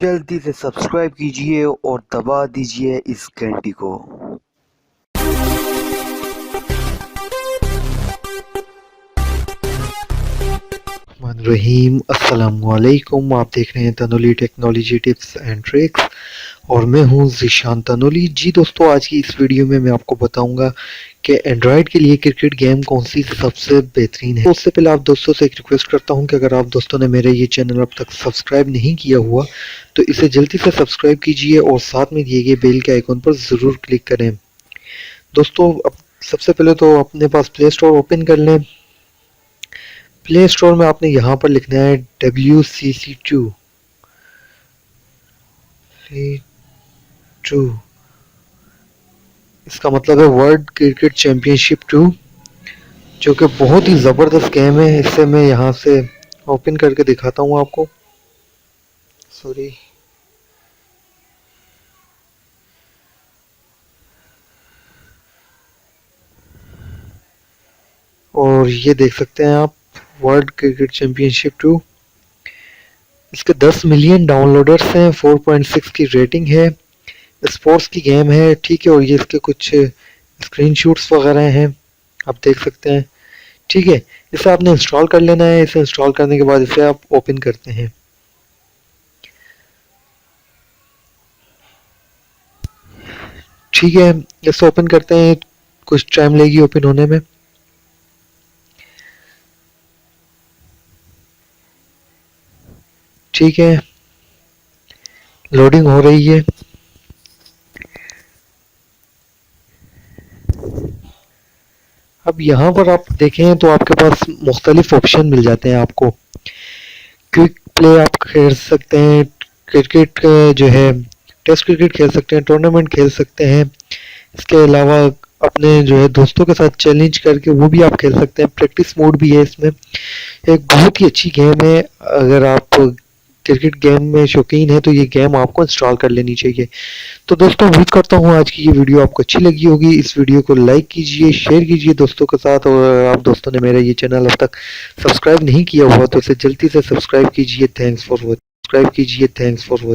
जल्दी से सब्सक्राइब कीजिए और दबा दीजिए इस घंटी को। रहीम अस्सलामुअलैकुम। आप देख रहे हैं Tanoli technology tips and tricks और मैं हूं ज़ीशान तनोली। जी दोस्तों, आज की इस वीडियो में मैं आपको बताऊंगा कि एंड्रॉयड के लिए क्रिकेट गेम कौन सी सबसे बेहतरीन है। तो उससे पहले आप दोस्तों से एक रिक्वेस्ट करता हूं कि अगर आप दोस्तों ने मेरे ये चैनल अब तक सब्सक्राइब नहीं किया हुआ तो इसे जल्दी से सब्सक्राइब कीजिए और साथ में दिए गए बेल के आइकन पर ज़रूर क्लिक करें। दोस्तों, अब सबसे पहले तो अपने पास प्ले स्टोर ओपन कर लें। प्ले स्टोर में आपने यहाँ पर लिखना है WCC2 इसका मतलब है वर्ल्ड क्रिकेट चैंपियनशिप 2, जो कि बहुत ही ज़बरदस्त गेम है। इससे मैं यहाँ से ओपन करके दिखाता हूँ आपको। सॉरी, और ये देख सकते हैं आप, वर्ल्ड क्रिकेट चैंपियनशिप 2। इसके 10 मिलियन डाउनलोडर्स हैं, 4.6 की रेटिंग है, स्पोर्ट्स की गेम है, ठीक है। और ये इसके कुछ स्क्रीनशॉट्स वगैरह हैं, आप देख सकते हैं, ठीक है। इसे आपने इंस्टॉल कर लेना है। इसे इंस्टॉल करने के बाद इसे आप ओपन करते हैं। ठीक है, इसे ओपन करते हैं, कुछ टाइम लेगी ओपन होने में। ठीक है, लोडिंग हो रही है। अब यहाँ पर आप देखें तो आपके पास मुख्तलिफ ऑप्शन मिल जाते हैं आपको। क्विक प्ले आप खेल सकते हैं, क्रिकेट जो है टेस्ट क्रिकेट खेल सकते हैं, टूर्नामेंट खेल सकते हैं। इसके अलावा अपने जो है दोस्तों के साथ चैलेंज करके वो भी आप खेल सकते हैं। प्रैक्टिस मोड भी है इसमें। एक बहुत ही अच्छी गेम है। अगर आप क्रिकेट गेम में शौकीन है तो ये गेम आपको इंस्टॉल कर लेनी चाहिए। तो दोस्तों, उम्मीद करता हूँ आज की ये वीडियो आपको अच्छी लगी होगी। इस वीडियो को लाइक कीजिए, शेयर कीजिए दोस्तों के साथ, और आप दोस्तों ने मेरा ये चैनल अब तक सब्सक्राइब नहीं किया हुआ तो इसे जल्दी से सब्सक्राइब कीजिए। Thanks for watching.